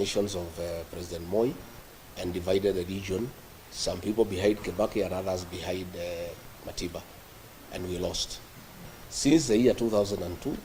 Nations of President Moi and divided the region. Some people behind Kibaki and others behind Matiba, and we lost. Since the year 2002,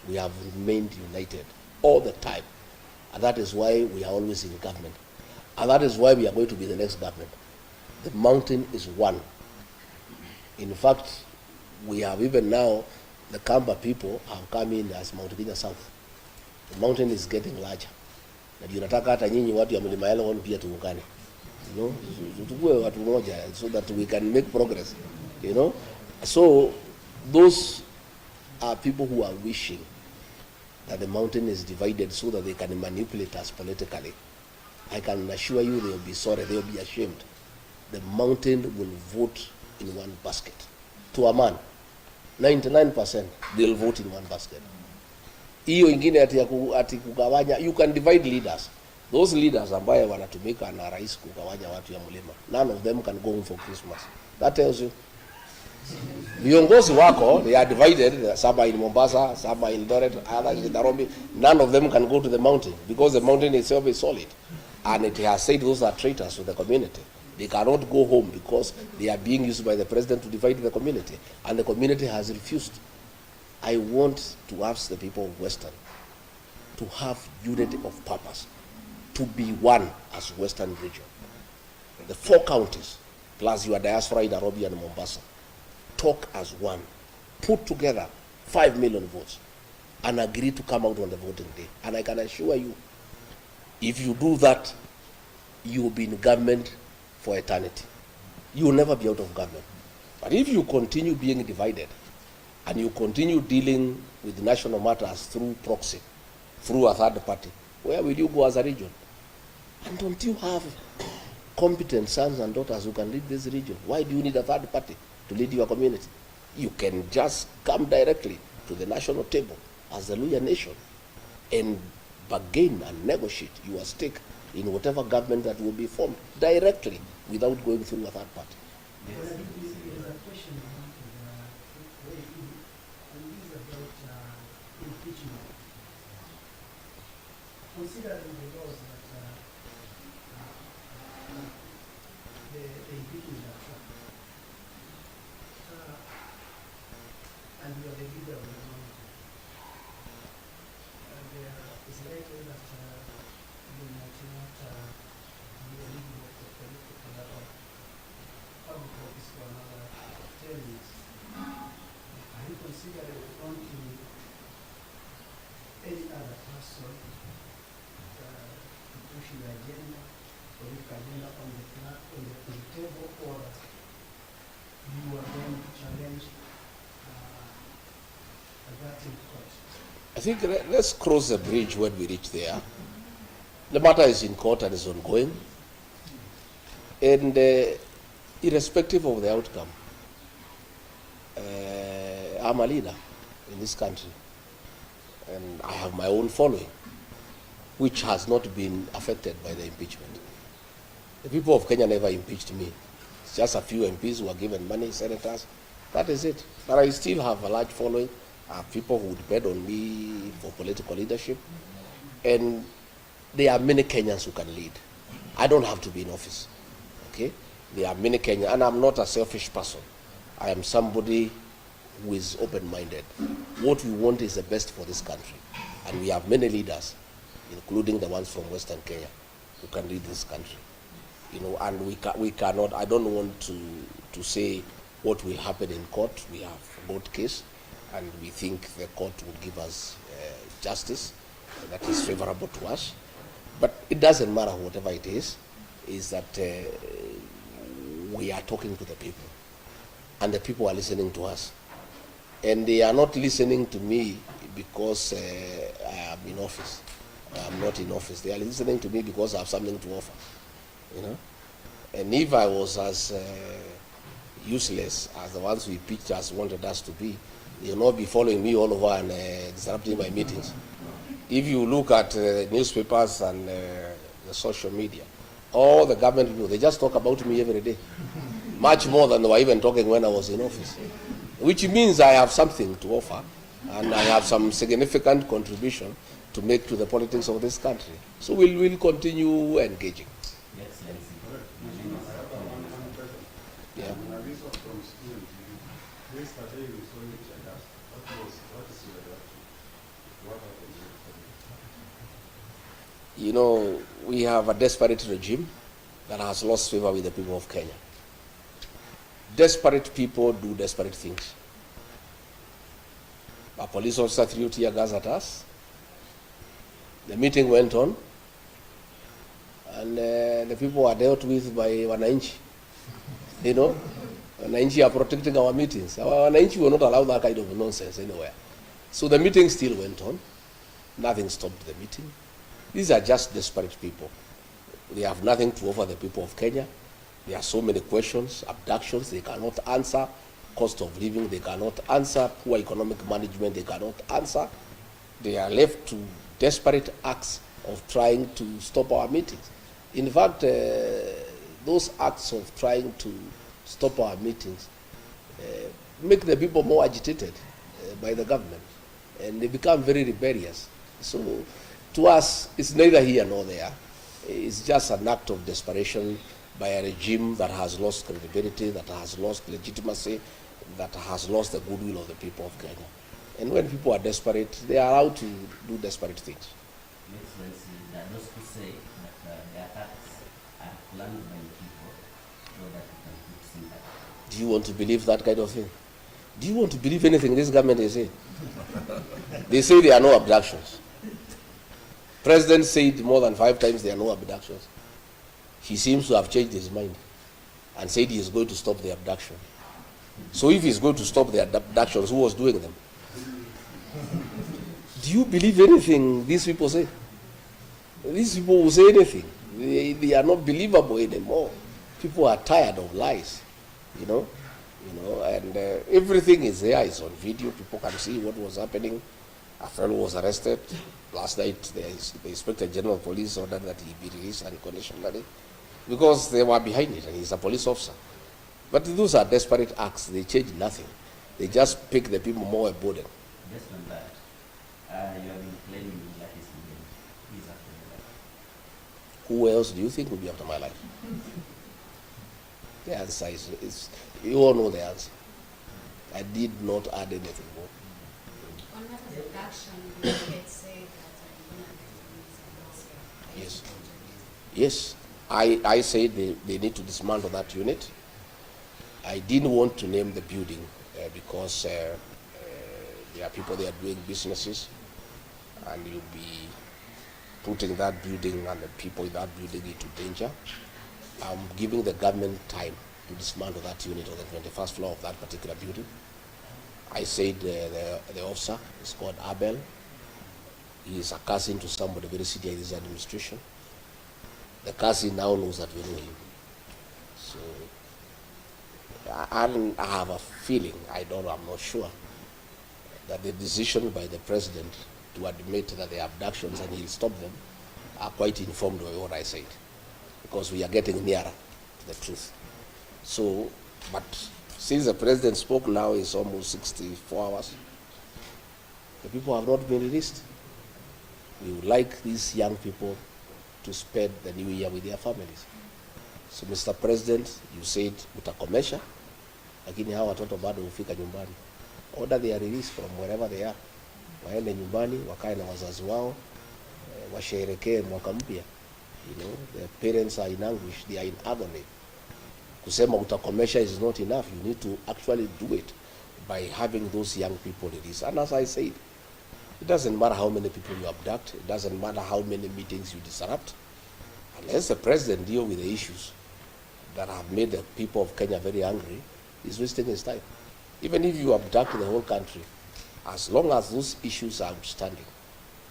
we have remained united all the time, and that is why we are always in government, and that is why we are going to be the next government. The mountain is one. In fact, we have even now, the Kamba people have come in as Mount Kenya South. The mountain is getting larger. Na tunataka hata nyinyi watu ya Mlima Elgon pia tuungane. You know, tukue watu moja so that we can make progress. You know? So those are people who are wishing that the mountain is divided so that they can manipulate us politically. I can assure you they will be sorry, they will be ashamed. The mountain will vote in one basket. To a man, 99% they'll vote in one basket. Hiyo ingine ati kugawanya, you can divide leaders. Those leaders ambaye wanatumika na rais kugawanya watu ya mlima, none of them can go home for Christmas. That tells you. Viongozi wako, they are divided, some are in Mombasa, some are in Eldoret, others in Nairobi. None of them can go to the mountain because the mountain itself is solid. And it has said those are traitors to the community. They cannot go home because they are being used by the president to divide the community. And the community has refused. I want to ask the people of Western to have unity of purpose, to be one as Western region. The 4 counties, plus your diaspora in Nairobi and Mombasa, talk as one, put together 5 million votes, and agree to come out on the voting day. And I can assure you, if you do that, you will be in government for eternity. You will never be out of government. But if you continue being divided, and you continue dealing with national matters through proxy, through a third party, where will you go as a region? And don't you have competent sons and daughters who can lead this region? Why do you need a third party to lead your community? You can just come directly to the national table as the Luya nation and bargain and negotiate your stake in whatever government that will be formed directly without going through a third party. Yes. Considering the laws that the impeachment are trapped, and you are the leader of the mountain, there is likely that you might not be eligible for political level public office for another 10 years. Are you considering appointing any other person pushing the agenda, political agenda on the table, or you are going to challenge that in court? I think let's cross the bridge when we reach there. The matter is in court and is ongoing. And irrespective of the outcome, I'm a leader in this country. And I have my own following, which has not been affected by the impeachment. The people of Kenya never impeached me. It's just a few MPs who are given money, senators. That is it. But I still have a large following. People who depend on me for political leadership. And there are many Kenyans who can lead. I don't have to be in office. Okay? There are many Kenyans, and I'm not a selfish person. I am somebody who is open-minded. What we want is the best for this country. And we have many leaders, including the ones from Western Kenya, who can lead this country. You know, and we cannot, I don't want to say what will happen in court. We have a court case, and we think the court will give us justice that is favorable to us. But it doesn't matter whatever it is that we are talking to the people, and the people are listening to us. And they are not listening to me because I am in office. I'm not in office. They are listening to me because I have something to offer, you know. And if I was as useless as the ones we pitched us wanted us to be, you'll not be following me all over and disrupting my meetings. If you look at the newspapers and the social media, all the government people, they just talk about me every day, much more than they were even talking when I was in office, which means I have something to offer, and I have some significant contribution to make to the politics of this country. So we'll continue engaging. Excellency. Yeah. Yesterday we saw each other. What is your reaction? What happened? You know, we have a desperate regime that has lost favor with the people of Kenya. Desperate people do desperate things. A police officer threw tear gas at us. The meeting went on, and the people are dealt with by wananchi. You know, wananchi are protecting our meetings. Our wananchi will not allow that kind of nonsense anywhere. So the meeting still went on. Nothing stopped the meeting. These are just desperate people. They have nothing to offer the people of Kenya. There are so many questions, abductions, they cannot answer. Cost of living, they cannot answer. Poor economic management, they cannot answer. They are left to desperate acts of trying to stop our meetings. In fact, those acts of trying to stop our meetings make the people more agitated by the government, and they become very rebellious. So to us, it's neither here nor there. It's just an act of desperation by a regime that has lost credibility, that has lost legitimacy, that has lost the goodwill of the people of Kenya. And when people are desperate, they are allowed to do desperate things. Excellency, there are those who say that the attacks are planned by the people so that you can put sympathy. Do you want to believe that kind of thing? Do you want to believe anything this government is saying? They say there are no abductions. President said more than 5 times there are no abductions. He seems to have changed his mind and said he is going to stop the abduction. So if he's going to stop the abductions, who was doing them? Do you believe anything these people say? These people will say anything. They are not believable anymore. People are tired of lies, you know, and everything is there. It's on video. People can see what was happening. A fellow was arrested last night. The Inspector General of Police ordered that he be released unconditionally because they were behind it, and he's a police officer. But those are desperate acts. They change nothing. They just pick the people more a burden. Just on that, you have been claiming that he's after your life. Who else do you think will be after my life? The answer is you all know the answer. I did not add anything more. On matters of action, you had said that Yes. Yes. I said they need to dismantle that unit. I didn't want to name the building because there are people there doing businesses, and you'll be putting that building and the people in that building into danger. I'm giving the government time to dismantle that unit on the 21st floor of that particular building. I said the officer is called Abel. He is a cousin to somebody very senior in this administration. The cousin now knows that we know him. So I have a feeling, I'm not sure, that the decision by the president to admit that the abductions and he'll stop them are quite informed by what I said, because we are getting nearer to the truth. So, but since the president spoke now, it's almost 64 hours. The people have not been released. We would like these young people to spend the new year with their families. So Mr. President, you said utakomesha, lakini hawa watoto bado hufika nyumbani. Order their release from wherever they are. Waende nyumbani, wakae na wazazi wao, washerekee mwaka mpya. You know, the parents are in anguish, they are in agony. Kusema utakomesha is not enough. You need to actually do it by having those young people released. And as I said, it doesn't matter how many people you abduct. It doesn't matter how many meetings you disrupt. Unless the president deal with the issues that have made the people of Kenya very angry, he's wasting his time. Even if you abduct the whole country, as long as those issues are outstanding,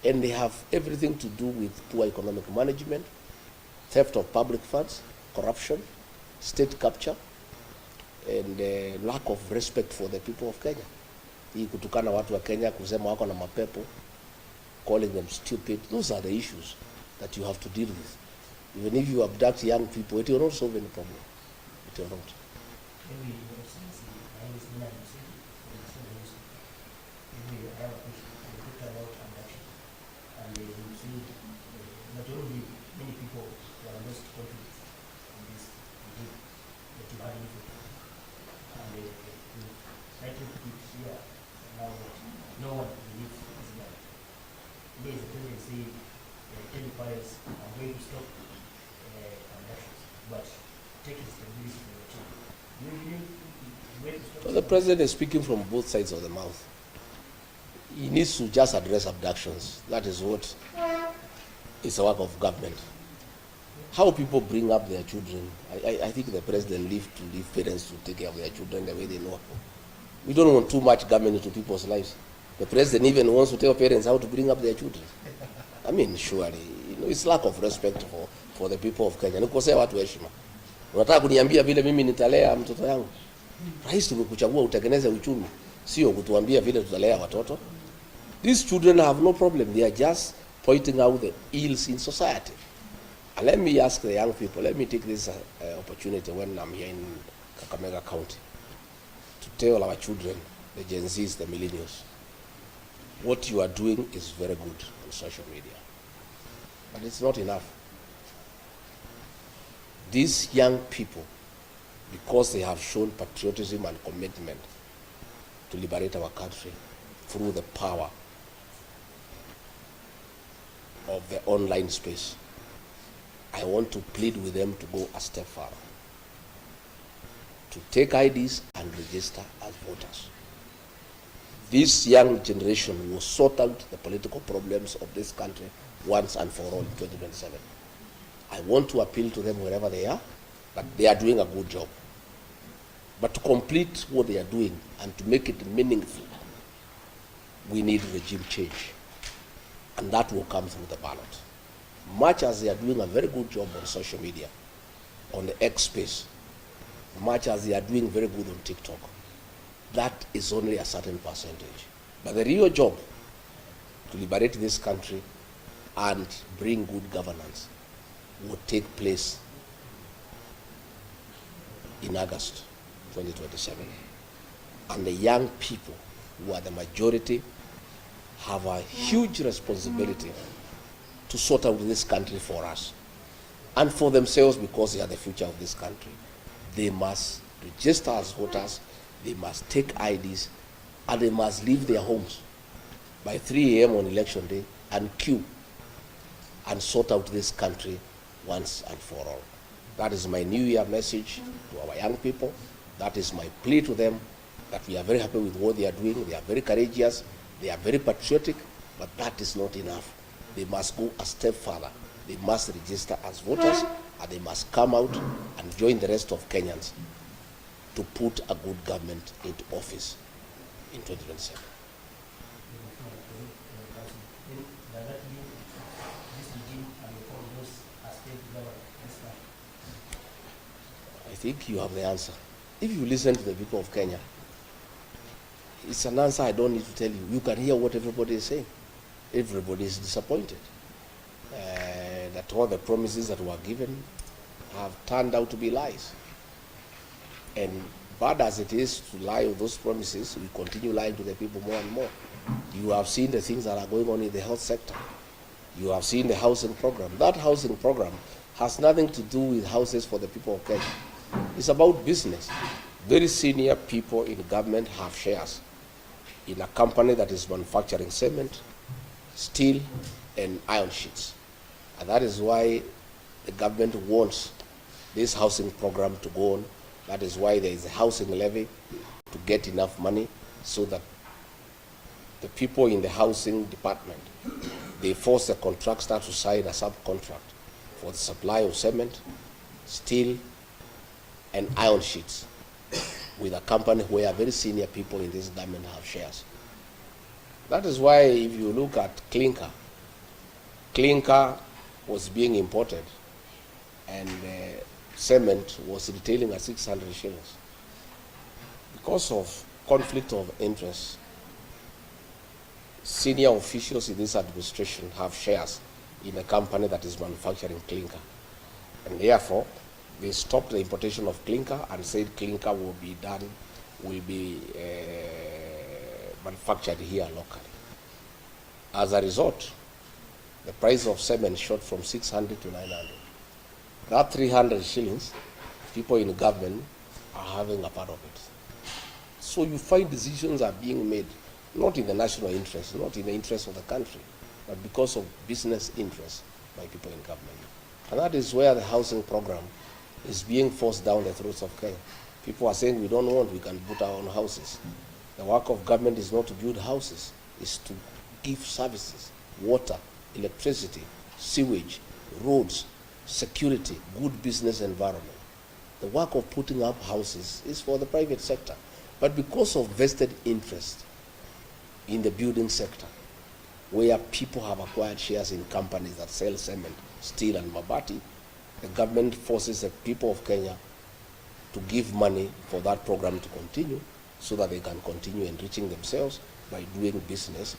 and they have everything to do with poor economic management, theft of public funds, corruption, state capture, and lack of respect for the people of Kenya. Hii kutukana watu wa Kenya, kusema wako na mapepo, calling them stupid, those are the issues that you have to deal with. Even if you abduct young people, it will not solve any problem. It will not. Maybe your Excellency, I was in a city, so maybe I have a question. You talked about abduction. and we see majority, many people who are lost confidence in this regime that you had before. And we try to put it here now that no one believes this guy. Today is the president saying, tell the parents, I'm going to stop abductions, but take responsibility for your children. Do you believe the way to stop So the president is speaking from both sides of the mouth. He needs to just address abductions. That is what is a work of government. How people bring up their children, I think the president leave parents to take care of their children the way they know. We don't want too much government into people's lives. The president even wants to tell parents how to bring up their children. I mean, surely, it's lack of respect for the people of Kenya. Nikosea watu heshima. Unataka kuniambia vile mimi nitalea mtoto yangu? Rais tumekuchagua utengeneze uchumi, sio kutuambia vile tutalea watoto. These children have no problem. They are just pointing out the ills in society. And let me ask the young people, let me take this opportunity when I'm here in Kakamega County to tell our children, the Gen Zs, the millennials, what you are doing is very good on social media. But it's not enough. These young people, because they have shown patriotism and commitment to liberate our country through the power of the online space, I want to plead with them to go a step further, to take IDs and register as voters. This young generation will sort out the political problems of this country once and for all in 2027. I want to appeal to them wherever they are, but they are doing a good job. But to complete what they are doing and to make it meaningful, we need regime change. And that will come through the ballot. Much as they are doing a very good job on social media, on the X space, much as they are doing very good on TikTok, that is only a certain percentage. But the real job to liberate this country and bring good governance will take place in August 2027. And the young people, who are the majority, have a huge responsibility to sort out this country for us and for themselves, because they are the future of this country. They must register as voters, they must take IDs, and they must leave their homes by 3 a.m. on election day and queue and sort out this country once and for all. That is my New Year message to our young people. That is my plea to them, that we are very happy with what they are doing. They are very courageous, they are very patriotic, but that is not enough. They must go a step further. They must register as voters, and they must come out and join the rest of Kenyans to put a good government into office in 2027. I think you have the answer. If you listen to the people of Kenya, it's an answer I don't need to tell you. You can hear what everybody is saying. Everybody is disappointed that all the promises that were given have turned out to be lies. And bad as it is to lie with those promises, we continue lying to the people more and more. You have seen the things that are going on in the health sector. You have seen the housing program. That housing program has nothing to do with houses for the people of Kenya. It's about business. Very senior people in government have shares in a company that is manufacturing cement, steel, and iron sheets. And that is why the government wants this housing program to go on. That is why there is a housing levy to get enough money so that the people in the housing department, they force the contractor to sign a subcontract for the supply of cement, steel, and iron sheets with a company where very senior people in this government have shares. That is why if you look at clinker was being imported and cement was retailing at 600 shillings. Because of conflict of interest, senior officials in this administration have shares in a company that is manufacturing clinker. And therefore, they stopped the importation of clinker and said clinker will be manufactured here locally. As a result, the price of cement shot from 600 to 900. That 300 shillings, people in government are having a part of it. So you find decisions are being made, not in the national interest, not in the interest of the country, but because of business interests by people in government. And that is where the housing program is being forced down the throats of Kenya. People are saying we don't want, we can put our own houses. The work of government is not to build houses, it's to give services, water, electricity, sewage, roads, security, good business environment. The work of putting up houses is for the private sector. But because of vested interest in the building sector, where people have acquired shares in companies that sell cement, steel, and mabati, the government forces the people of Kenya to give money for that program to continue so that they can continue enriching themselves by doing business